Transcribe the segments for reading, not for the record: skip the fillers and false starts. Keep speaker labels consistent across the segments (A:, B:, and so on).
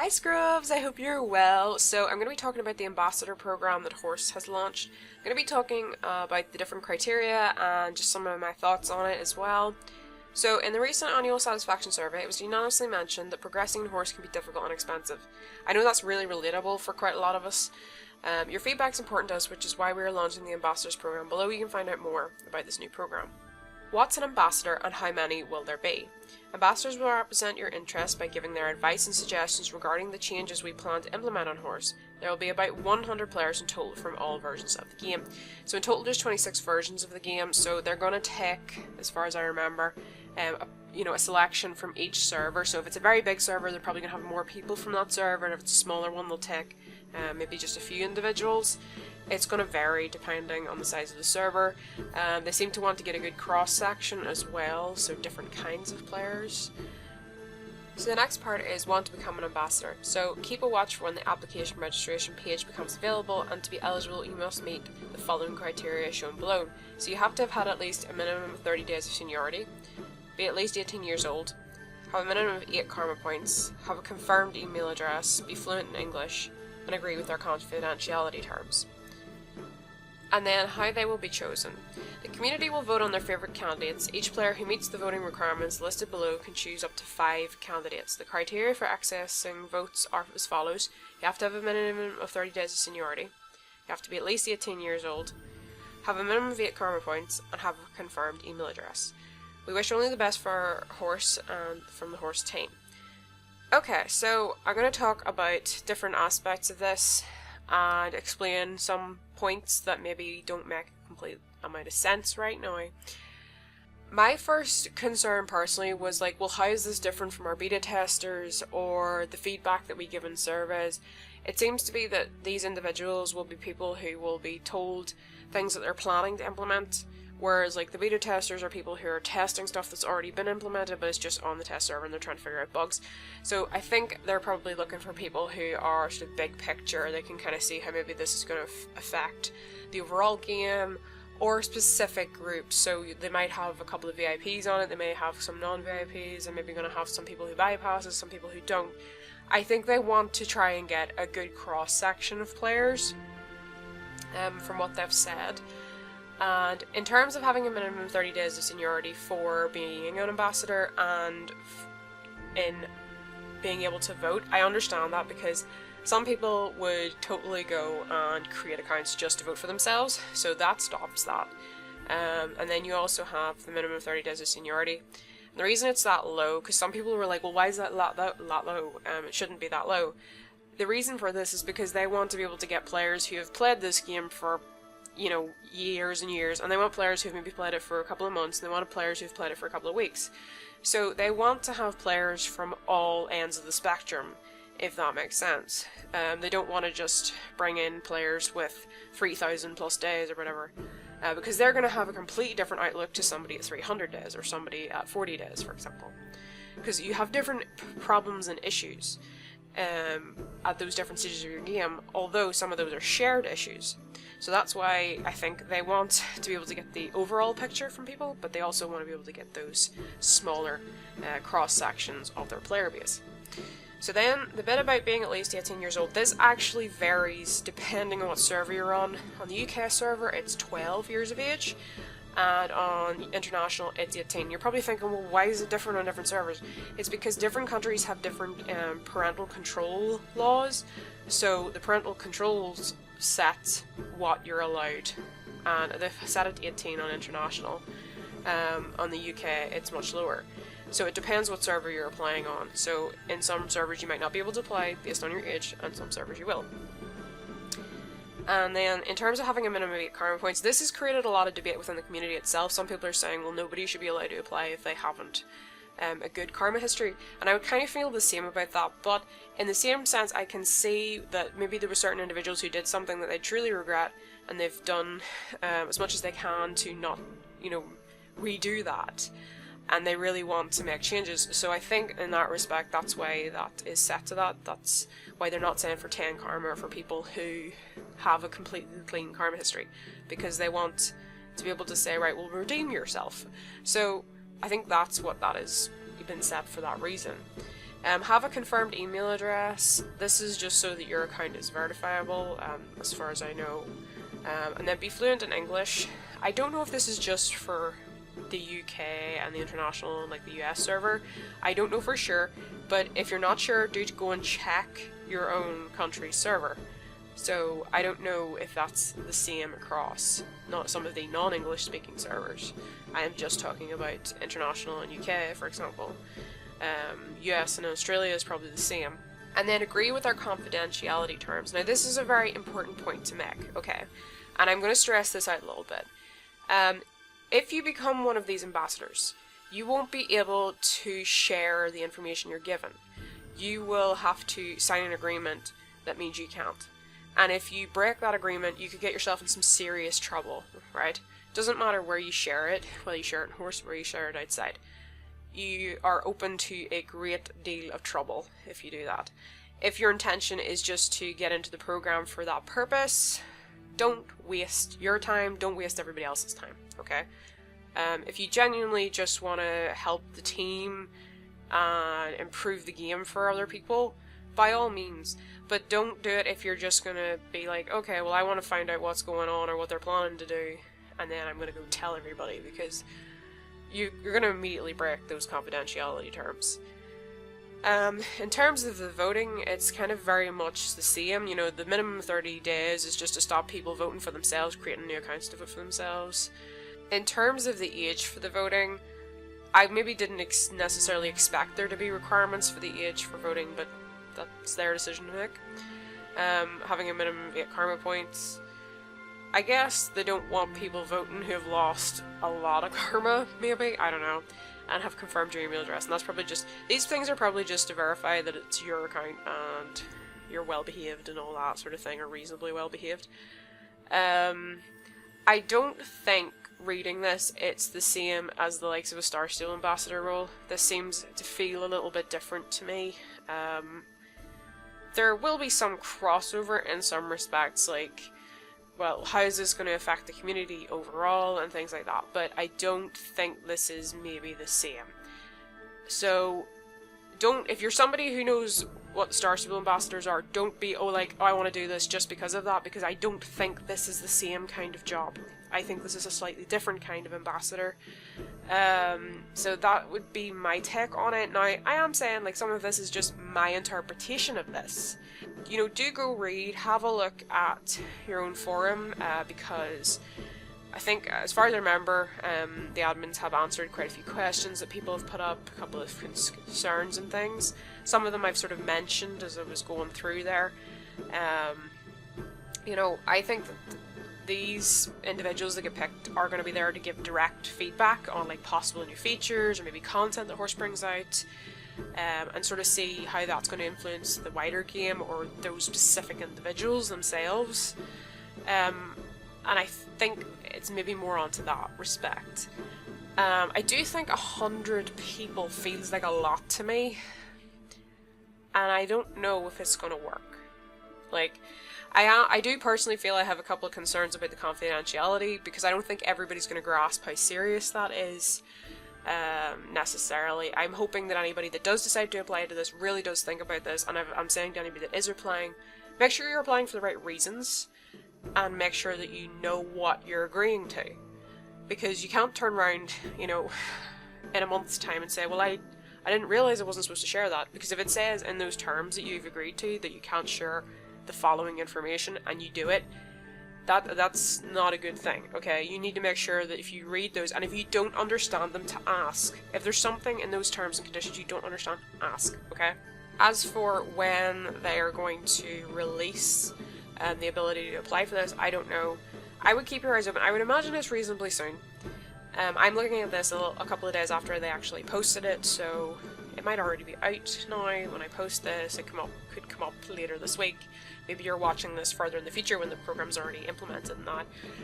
A: Hi Scrubs, I hope you're well. So I'm going to be talking about the Ambassador program that Howrse has launched. I'm going to be talking about the different criteria and just some of my thoughts on it as well. So in the recent annual satisfaction survey, it was unanimously mentioned that progressing in Howrse can be difficult and expensive. I know that's really relatable for quite a lot of us. Your feedback's important to us, which is why we are launching the Ambassadors program. Below you can find out more about this new program. What's an ambassador and how many will there be? Ambassadors will represent your interests by giving their advice and suggestions regarding the changes we plan to implement on Howrse. There will be about 100 players in total from all versions of the game. So in total there's 26 versions of the game, so they're going to take, as far as I remember, a selection from each server. So if it's a very big server, they're probably going to have more people from that server, and if it's a smaller one, they'll take maybe just a few individuals. It's going to vary depending on the size of the server. They seem to want to get a good cross-section as well, so different kinds of players. So the next part is want to become an ambassador. So keep a watch for when the application registration page becomes available, and to be eligible you must meet the following criteria shown below. So you have to have had at least a minimum of 30 days of seniority, be at least 18 years old, have a minimum of 8 karma points, have a confirmed email address, be fluent in English, and agree with our confidentiality terms. And then how they will be chosen. The community will vote on their favourite candidates. Each player who meets the voting requirements listed below can choose up to 5 candidates. The criteria for accessing votes are as follows. You have to have a minimum of 30 days of seniority. You have to be at least 18 years old, have a minimum of 8 karma points, and have a confirmed email address. We wish only the best for Howrse and from the Howrse team. Okay, so I'm going to talk about different aspects of this and explain some points that maybe don't make a complete amount of sense right now. My first concern personally was like, well, how is this different from our beta testers or the feedback that we give in surveys? It seems to be that these individuals will be people who will be told things that they're planning to implement, whereas like the beta testers are people who are testing stuff that's already been implemented but it's just on the test server and they're trying to figure out bugs. So I think they're probably looking for people who are sort of big picture. They can kind of see how maybe this is going to affect the overall game or specific groups. So they might have a couple of VIPs on it, they may have some non-VIPs, and maybe going to have some people who bypasses, some people who don't. I think they want to try and get a good cross-section of players from what they've said. And in terms of having a minimum of 30 days of seniority for being an ambassador and in being able to vote, I understand that because some people would totally go and create accounts just to vote for themselves, so that stops that. And then you also have the minimum of 30 days of seniority. And the reason it's that low, because some people were like, well, why is that low? It shouldn't be that low. The reason for this is because they want to be able to get players who have played this game for years and years, and they want players who've maybe played it for a couple of months, and they want players who've played it for a couple of weeks. So they want to have players from all ends of the spectrum, if that makes sense. They don't want to just bring in players with 3,000 plus days or whatever, because they're going to have a completely different outlook to somebody at 300 days or somebody at 40 days, for example. Because you have different problems and issues at those different stages of your game, although some of those are shared issues. So that's why I think they want to be able to get the overall picture from people, but they also want to be able to get those smaller cross-sections of their player base. So then, the bit about being at least 18 years old, this actually varies depending on what server you're on. On the UK server, it's 12 years of age, and on international, it's 18. You're probably thinking, well, why is it different on different servers? It's because different countries have different parental control laws, so the parental controls set what you're allowed, and they've set it to 18 on international. On the UK it's much lower, so it depends what server you're applying on. So in some servers you might not be able to apply based on your age, and some servers you will. And then in terms of having a minimum of 8 karma points, this has created a lot of debate within the community itself. Some people are saying, well, nobody should be allowed to apply if they haven't a good karma history, and I would kind of feel the same about that, but in the same sense I can see that maybe there were certain individuals who did something that they truly regret, and they've done as much as they can to not, redo that, and they really want to make changes. So I think in that respect that's why that is set to that. That's why they're not saying for 10 karma for people who have a completely clean karma history, because they want to be able to say, right, well, redeem yourself. So I think that's what that has been set for, that reason. Have a confirmed email address. This is just so that your account is verifiable, as far as I know. And then be fluent in English. I don't know if this is just for the UK and the international, like the US server. I don't know for sure, but if you're not sure, do go and check your own country's server. So I don't know if that's the same across not some of the non-English speaking servers. I am just talking about international and UK, for example. US and Australia is probably the same. And then agree with our confidentiality terms. Now this is a very important point to make, okay? And I'm going to stress this out a little bit. If you become one of these ambassadors, you won't be able to share the information you're given. You will have to sign an agreement that means you can't. And if you break that agreement, you could get yourself in some serious trouble, right? Doesn't matter where you share it, whether you share it in Howrse or where you share it outside. You are open to a great deal of trouble if you do that. If your intention is just to get into the program for that purpose, don't waste your time, don't waste everybody else's time, okay? If you genuinely just want to help the team and improve the game for other people, by all means. But don't do it if you're just going to be like, okay, well I want to find out what's going on or what they're planning to do, and then I'm going to go tell everybody, because you're going to immediately break those confidentiality terms. In terms of the voting, it's kind of very much the same. You know, the minimum 30 days is just to stop people voting for themselves, creating new accounts to vote for themselves. In terms of the age for the voting, I maybe didn't necessarily expect there to be requirements for the age for voting, but that's their decision to make. Having a minimum of 8 karma points. I guess they don't want people voting who have lost a lot of karma, maybe, I don't know, and have confirmed your email address, and that's probably just, these things are probably just to verify that it's your account and you're well behaved and all that sort of thing, or reasonably well behaved. I don't think, reading this, it's the same as the likes of a Star Steel Ambassador role. This seems to feel a little bit different to me. There will be some crossover in some respects, like, well, how is this going to affect the community overall and things like that, but I don't think this is maybe the same. So, if you're somebody who knows what Star Stable Ambassadors are, don't be, oh, I want to do this just because of that, because I don't think this is the same kind of job. I think this is a slightly different kind of ambassador. So that would be my take on it. Now, I am saying, like, some of this is just my interpretation of this. You know, do go read, have a look at your own forum, because I think, as far as I remember, the admins have answered quite a few questions that people have put up, a couple of concerns and things. Some of them I've sort of mentioned as I was going through there. You know, I think that these individuals that get picked are going to be there to give direct feedback on, like, possible new features or maybe content that Howrse brings out, and sort of see how that's going to influence the wider game or those specific individuals themselves. And I think it's maybe more onto that respect. I do think 100 people feels like a lot to me, and I don't know if it's going to work. Like, I do personally feel I have a couple of concerns about the confidentiality, because I don't think everybody's going to grasp how serious that is, necessarily. I'm hoping that anybody that does decide to apply to this really does think about this, and I'm saying to anybody that is applying, make sure you're applying for the right reasons, and make sure that you know what you're agreeing to. Because you can't turn around, you know, in a month's time and say, well, I didn't realise I wasn't supposed to share that, because if it says in those terms that you've agreed to that you can't share the following information and you do it, that's not a good thing, okay? You need to make sure that if you read those, and if you don't understand them, to ask. If there's something in those terms and conditions you don't understand, ask, okay? As for when they are going to release the ability to apply for this, I don't know. I would keep your eyes open. I would imagine it's reasonably soon. I'm looking at this a couple of days after they actually posted it, so it might already be out now when I post this. It could come up later this week. Maybe you're watching this further in the future when the program's already implemented and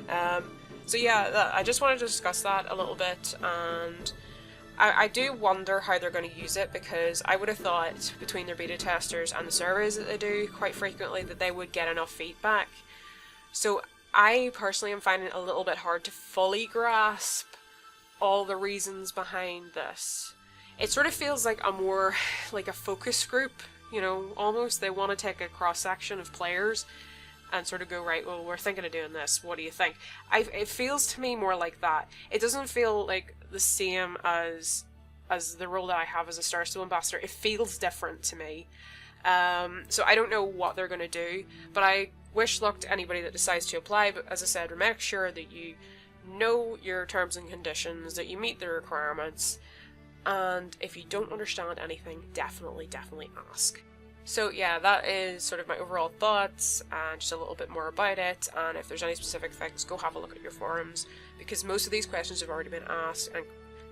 A: that. So yeah, I just wanted to discuss that a little bit, and I do wonder how they're going to use it, because I would have thought between their beta testers and the surveys that they do quite frequently that they would get enough feedback. So I personally am finding it a little bit hard to fully grasp all the reasons behind this. it sort of feels like a more, like a focus group, you know, almost. They want to take a cross-section of players and sort of go, right, well, we're thinking of doing this, what do you think? It feels to me more like that. It doesn't feel like the same as the role that I have as a Starstow ambassador. It feels different to me. So I don't know what they're going to do, but I wish luck to anybody that decides to apply. But as I said, make sure that you know your terms and conditions, that you meet the requirements, and if you don't understand anything, definitely ask. So yeah, that is sort of my overall thoughts and just a little bit more about it, and if there's any specific things, go have a look at your forums, because most of these questions have already been asked and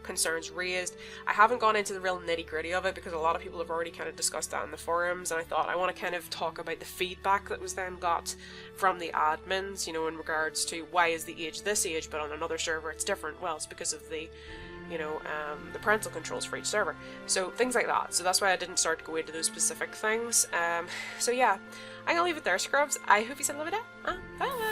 A: concerns raised. I haven't gone into the real nitty-gritty of it because a lot of people have already kind of discussed that in the forums, and I thought I want to kind of talk about the feedback that was then got from the admins, you know, in regards to why is the age this age but on another server it's different. Well, it's because of the, you know, the parental controls for each server. So things like that. So that's why I didn't start to go into those specific things. So yeah, I'm gonna leave it there, scrubs. I hope you said love it. Bye!